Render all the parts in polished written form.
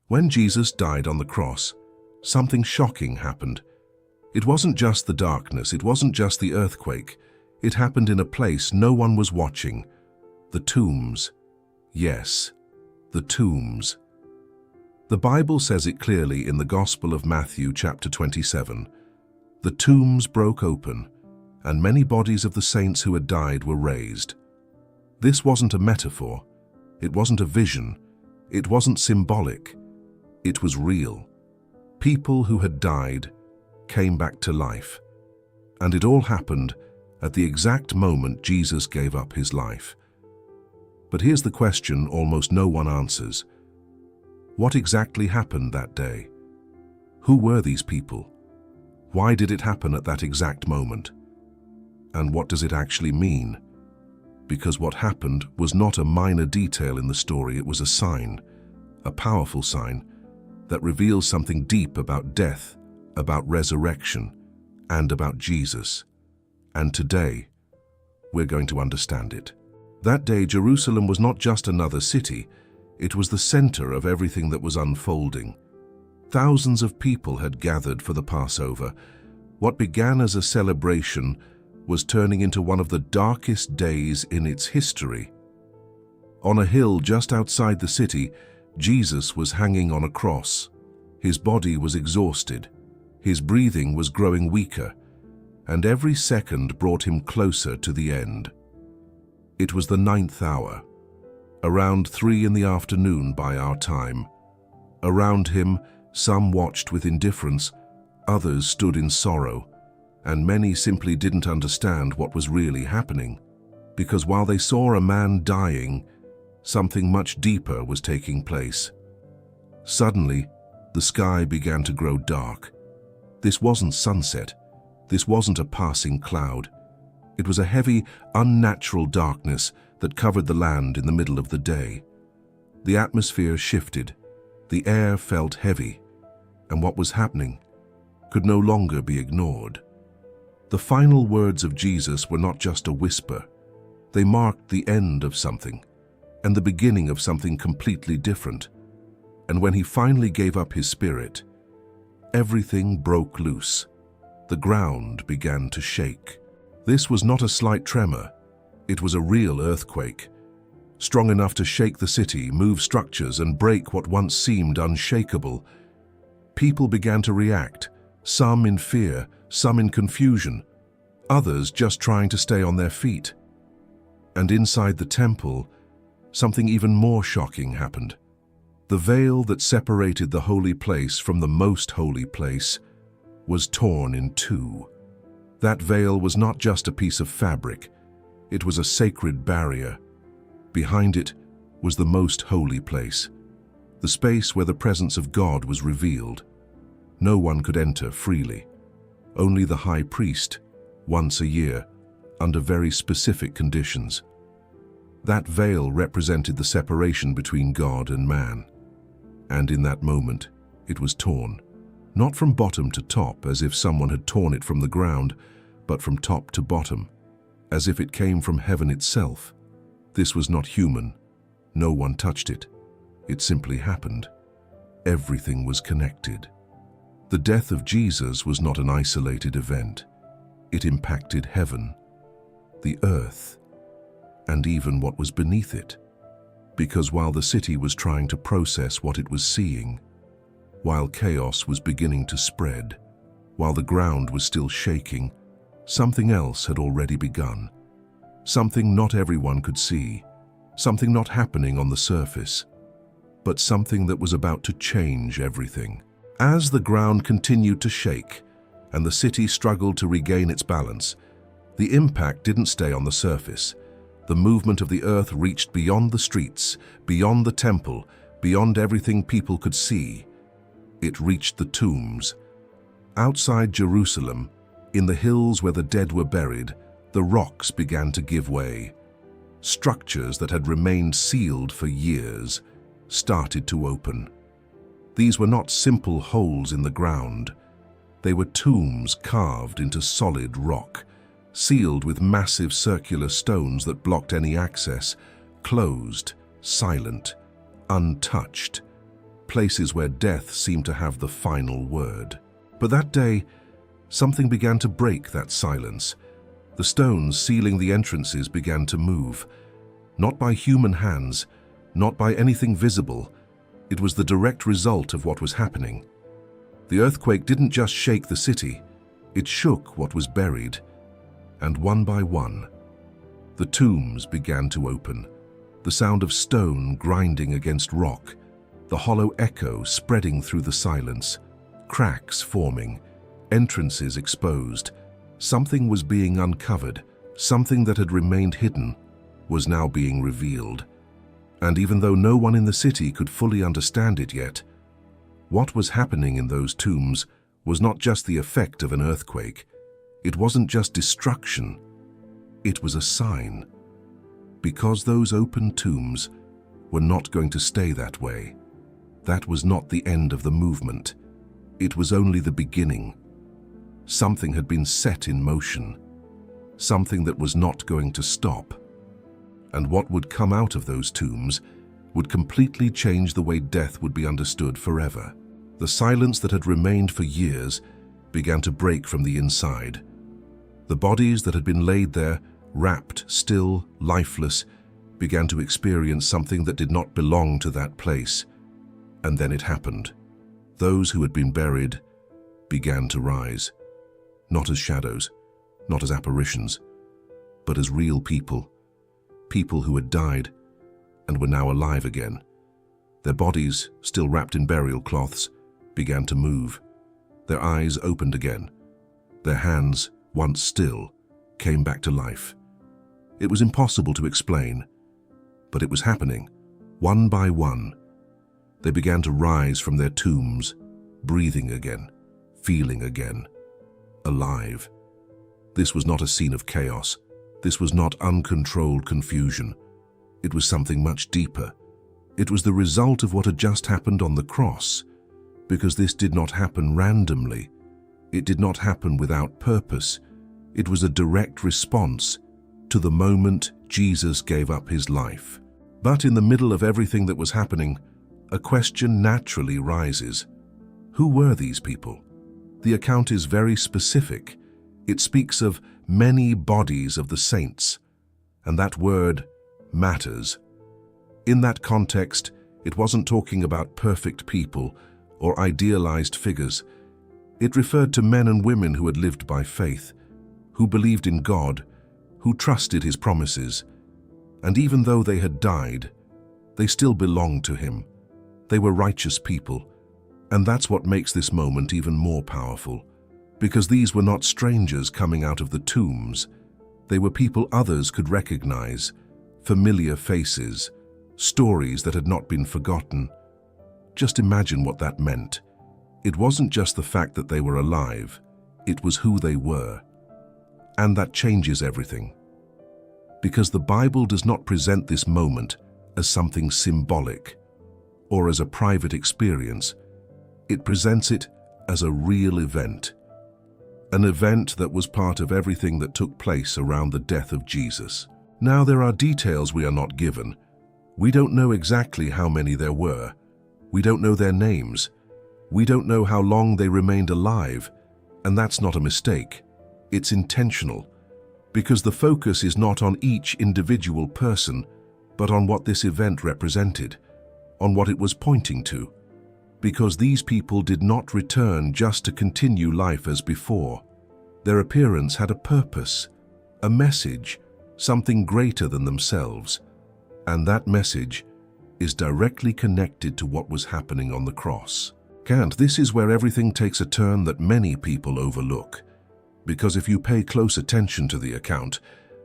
When Jesus died on the cross, something shocking happened. It wasn't just the darkness, it wasn't just the earthquake. It happened in a place no one was watching. The tombs. Yes, the tombs. The Bible says it clearly in the Gospel of Matthew chapter 27. The tombs broke open, and many bodies of the saints who had died were raised. This wasn't a metaphor. It wasn't a vision. It wasn't symbolic. It was real. People who had died came back to life. And it all happened at the exact moment Jesus gave up his life. But here's the question almost no one answers. What exactly happened that day? Who were these people? Why did it happen at that exact moment? And what does it actually mean? Because what happened was not a minor detail in the story, it was a sign, a powerful sign, that reveals something deep about death, about resurrection, and about Jesus. And today, we're going to understand it. That day, Jerusalem was not just another city, it was the center of everything that was unfolding. Thousands of people had gathered for the Passover. What began as a celebration was turning into one of the darkest days in its history. On a hill just outside the city, Jesus was hanging on a cross. His body was exhausted. His breathing was growing weaker, and every second brought him closer to the end. It was the 9th hour, around 3 in the afternoon by our time. Around him, some watched with indifference, others stood in sorrow, and many simply didn't understand what was really happening, because while they saw a man dying, something much deeper was taking place. Suddenly, the sky began to grow dark. This wasn't sunset. This wasn't a passing cloud. It was a heavy, unnatural darkness that covered the land in the middle of the day. The atmosphere shifted. The air felt heavy, and what was happening could no longer be ignored. The final words of Jesus were not just a whisper. They marked the end of something, and the beginning of something completely different. And when he finally gave up his spirit, everything broke loose. The ground began to shake. This was not a slight tremor. It was a real earthquake, strong enough to shake the city, move structures, and break what once seemed unshakable. People began to react, some in fear, some in confusion, others just trying to stay on their feet. And inside the temple, something even more shocking happened. The veil that separated the holy place from the most holy place was torn in two. That veil was not just a piece of fabric, it was a sacred barrier. Behind it was the most holy place, the space where the presence of God was revealed. No one could enter freely. Only the high priest, once a year, under very specific conditions. That veil represented the separation between God and man. And in that moment, it was torn. Not from bottom to top, as if someone had torn it from the ground, but from top to bottom, as if it came from heaven itself. This was not human. No one touched it. It simply happened. Everything was connected. The death of Jesus was not an isolated event. It impacted heaven, the earth, and even what was beneath it. Because while the city was trying to process what it was seeing, while chaos was beginning to spread, while the ground was still shaking, something else had already begun. Something not everyone could see, something not happening on the surface, but something that was about to change everything. As the ground continued to shake and the city struggled to regain its balance, the impact didn't stay on the surface. The movement of the earth reached beyond the streets, beyond the temple, beyond everything people could see. It reached the tombs. Outside Jerusalem, in the hills where the dead were buried, the rocks began to give way. Structures that had remained sealed for years started to open. These were not simple holes in the ground. They were tombs carved into solid rock, sealed with massive circular stones that blocked any access, closed, silent, untouched. places where death seemed to have the final word. But that day, something began to break that silence. The stones sealing the entrances began to move, not by human hands, not by anything visible. It was the direct result of what was happening. The earthquake didn't just shake the city, it shook what was buried. And one by one, the tombs began to open, the sound of stone grinding against rock, the hollow echo spreading through the silence, cracks forming, entrances exposed. Something was being uncovered, something that had remained hidden was now being revealed. And even though no one in the city could fully understand it yet, what was happening in those tombs was not just the effect of an earthquake. It wasn't just destruction, it was a sign. Because those open tombs were not going to stay that way. That was not the end of the movement. It was only the beginning. Something had been set in motion, something that was not going to stop. And what would come out of those tombs would completely change the way death would be understood forever. The silence that had remained for years began to break from the inside. The bodies that had been laid there, wrapped, still, lifeless, began to experience something that did not belong to that place. And then it happened. Those who had been buried began to rise, not as shadows, not as apparitions, but as real people. People who had died and were now alive again. Their bodies, still wrapped in burial cloths, began to move. Their eyes opened again. Their hands, once still, came back to life. It was impossible to explain, but it was happening, one by one. They began to rise from their tombs, breathing again, feeling again, alive. This was not a scene of chaos. This was not uncontrolled confusion. It was something much deeper. It was the result of what had just happened on the cross, because this did not happen randomly. It did not happen without purpose. It was a direct response to the moment Jesus gave up his life. But in the middle of everything that was happening, a question naturally rises. Who were these people? The account is very specific. It speaks of many bodies of the saints, and that word matters. In that context, it wasn't talking about perfect people or idealized figures. It referred to men and women who had lived by faith, who believed in God, who trusted his promises. And even though they had died, they still belonged to him. They were righteous people. And that's what makes this moment even more powerful, because these were not strangers coming out of the tombs. They were people others could recognize, familiar faces, stories that had not been forgotten. Just imagine what that meant. It wasn't just the fact that they were alive, it was who they were. And that changes everything. Because the Bible does not present this moment as something symbolic or as a private experience. It presents it as a real event. An event that was part of everything that took place around the death of Jesus. Now there are details we are not given. We don't know exactly how many there were. We don't know their names. We don't know how long they remained alive. And that's not a mistake. It's intentional. Because the focus is not on each individual person, but on what this event represented, on what it was pointing to. Because these people did not return just to continue life as before. Their appearance had a purpose, a message, something greater than themselves. And that message is directly connected to what was happening on the cross. And this is where everything takes a turn that many people overlook. Because if you pay close attention to the account,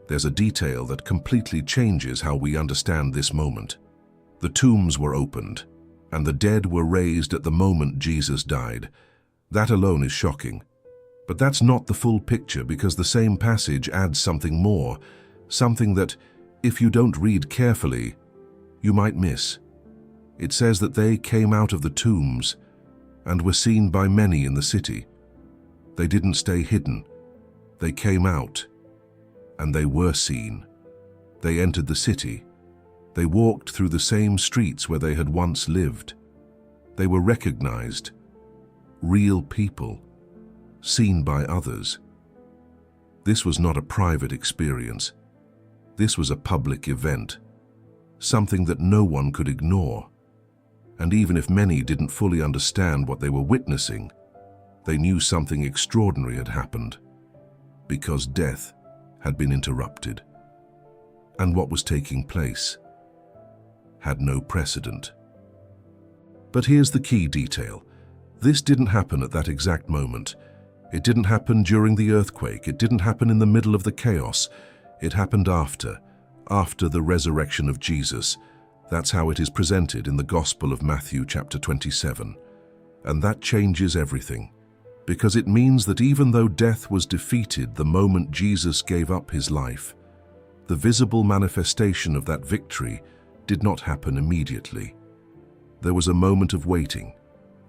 there's a detail that completely changes how we understand this moment. The tombs were opened, and the dead were raised at the moment Jesus died. That alone is shocking. But that's not the full picture, because the same passage adds something more, something that, if you don't read carefully, you might miss. It says that they came out of the tombs and were seen by many in the city. They didn't stay hidden. They came out, and they were seen. They entered the city. They walked through the same streets where they had once lived. They were recognized, real people, seen by others. This was not a private experience. This was a public event, something that no one could ignore. And even if many didn't fully understand what they were witnessing, they knew something extraordinary had happened, because death had been interrupted. And what was taking place had no precedent. But here's the key detail. This didn't happen at that exact moment. It didn't happen during the earthquake. It didn't happen in the middle of the chaos. It happened after the resurrection of Jesus. That's how it is presented in the Gospel of Matthew chapter 27. And that changes everything, because it means that even though death was defeated the moment Jesus gave up his life, the visible manifestation of that victory did not happen immediately. There was a moment of waiting,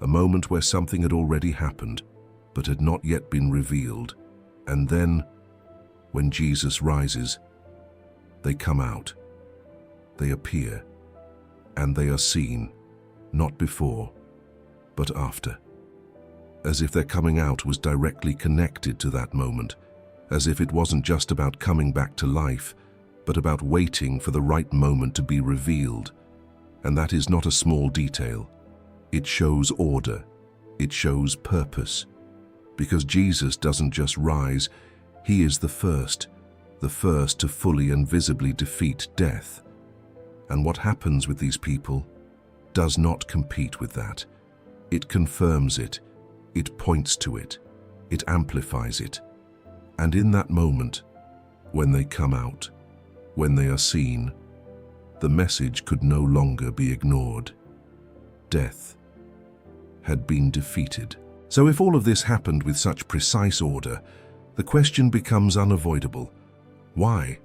a moment where something had already happened, but had not yet been revealed. And then, when Jesus rises, they come out, they appear, and they are seen, not before, but after. As if their coming out was directly connected to that moment, as if it wasn't just about coming back to life, but about waiting for the right moment to be revealed. And that is not a small detail. It shows order. It shows purpose. Because Jesus doesn't just rise, he is the first to fully and visibly defeat death. And what happens with these people does not compete with that. It confirms it, it points to it, it amplifies it. And in that moment, when they come out, when they are seen, the message could no longer be ignored. Death had been defeated. So if all of this happened with such precise order, the question becomes unavoidable. Why?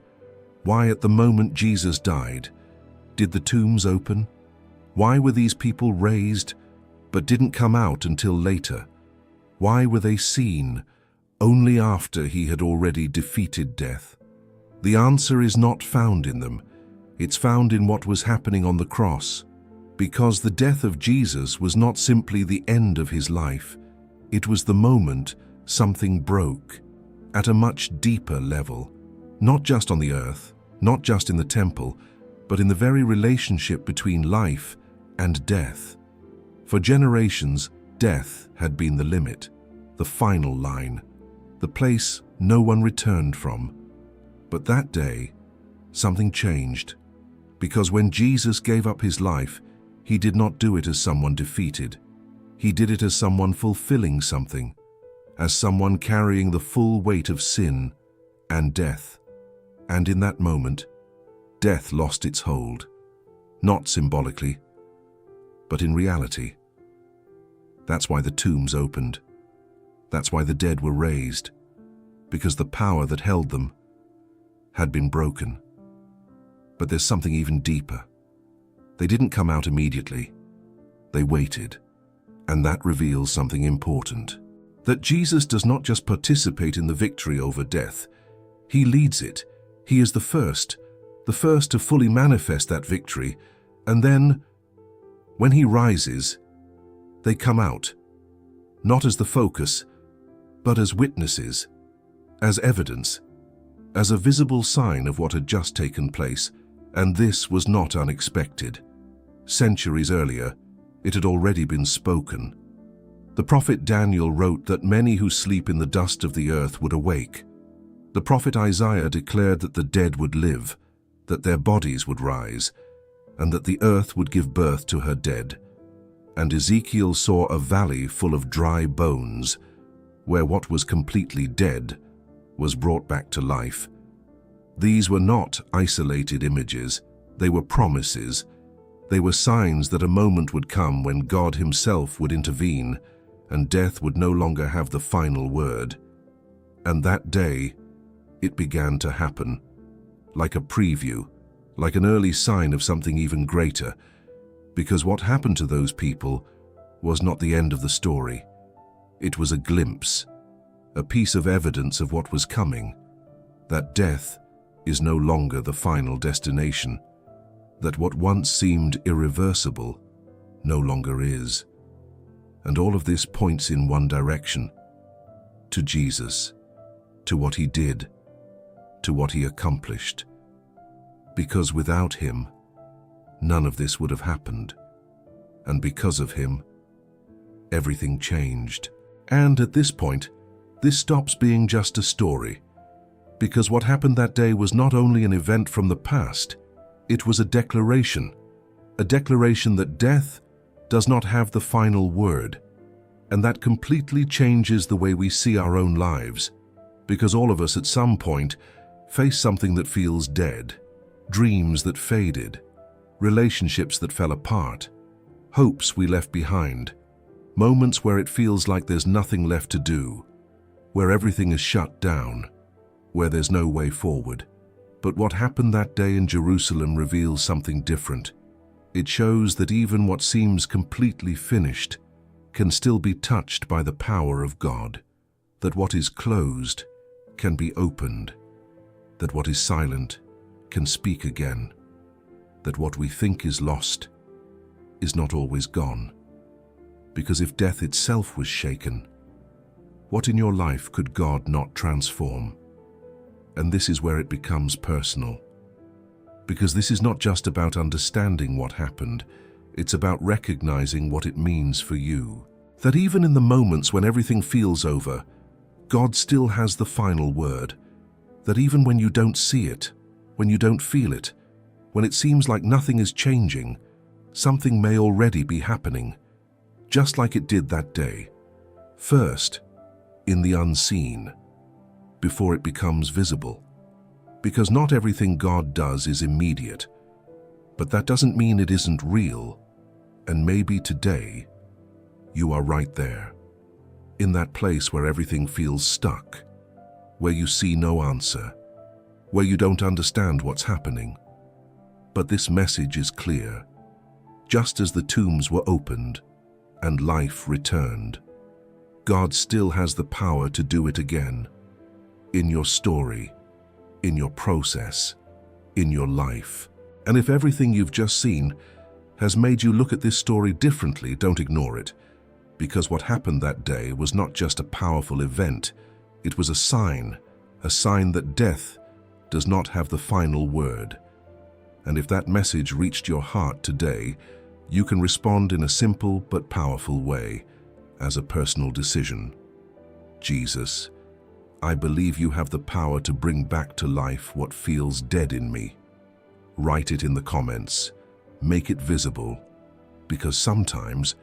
Why at the moment Jesus died, did the tombs open? Why were these people raised, but didn't come out until later? Why were they seen only after he had already defeated death? The answer is not found in them. It's found in what was happening on the cross. Because the death of Jesus was not simply the end of his life. It was the moment something broke at a much deeper level, not just on the earth, not just in the temple, but in the very relationship between life and death. For generations, death had been the limit, the final line, the place no one returned from. But that day, something changed, because when Jesus gave up his life, he did not do it as someone defeated. He did it as someone fulfilling something, as someone carrying the full weight of sin and death. And in that moment, death lost its hold, not symbolically, but in reality. That's why the tombs opened. That's why the dead were raised, because the power that held them had been broken. But there's something even deeper. They didn't come out immediately. They waited. And that reveals something important. That Jesus does not just participate in the victory over death. He leads it. He is the first to fully manifest that victory. And then, when he rises, they come out, not as the focus, but as witnesses, as evidence, as a visible sign of what had just taken place. And this was not unexpected. Centuries earlier, it had already been spoken. The prophet Daniel wrote that many who sleep in the dust of the earth would awake. The prophet Isaiah declared that the dead would live, that their bodies would rise, and that the earth would give birth to her dead. And Ezekiel saw a valley full of dry bones, where what was completely dead was brought back to life. These were not isolated images, they were promises. They were signs that a moment would come when God himself would intervene, and death would no longer have the final word. And that day, it began to happen, like a preview, like an early sign of something even greater, because what happened to those people was not the end of the story. It was a glimpse, a piece of evidence of what was coming, that death is no longer the final destination, that what once seemed irreversible no longer is. And all of this points in one direction, to Jesus, to what he did, to what he accomplished. Because without him, none of this would have happened. And because of him, everything changed. And at this point, this stops being just a story. Because what happened that day was not only an event from the past, it was a declaration that death does not have the final word. And that completely changes the way we see our own lives, because all of us at some point face something that feels dead, dreams that faded, relationships that fell apart, hopes we left behind, moments where it feels like there's nothing left to do, where everything is shut down, where there's no way forward. But what happened that day in Jerusalem reveals something different. It shows that even what seems completely finished can still be touched by the power of God, that what is closed can be opened, that what is silent can speak again, that what we think is lost is not always gone. Because if death itself was shaken, what in your life could God not transform? And this is where it becomes personal. Because this is not just about understanding what happened, it's about recognizing what it means for you. That even in the moments when everything feels over, God still has the final word. That even when you don't see it, when you don't feel it, when it seems like nothing is changing, something may already be happening, just like it did that day. First, in the unseen, before it becomes visible. Because not everything God does is immediate, but that doesn't mean it isn't real. And maybe today, you are right there, in that place where everything feels stuck, where you see no answer, where you don't understand what's happening. But this message is clear. Just as the tombs were opened and life returned, God still has the power to do it again, in your story, in your process, in your life. And if everything you've just seen has made you look at this story differently, don't ignore it. Because what happened that day was not just a powerful event, it was a sign that death does not have the final word. And if that message reached your heart today, you can respond in a simple but powerful way, as a personal decision. Jesus, I believe you have the power to bring back to life what feels dead in me. Write it in the comments. Make it visible. Because sometimes,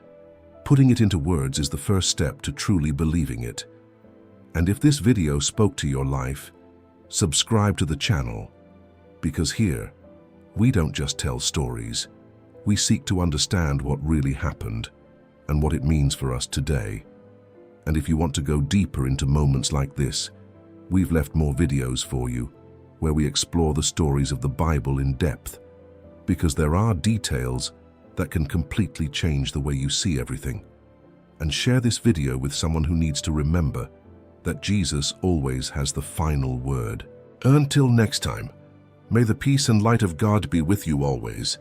putting it into words is the first step to truly believing it. And if this video spoke to your life, subscribe to the channel. Because here, we don't just tell stories. We seek to understand what really happened and what it means for us today. And if you want to go deeper into moments like this, we've left more videos for you where we explore the stories of the Bible in depth, because there are details that can completely change the way you see everything. And share this video with someone who needs to remember that Jesus always has the final word. Until next time, may the peace and light of God be with you always.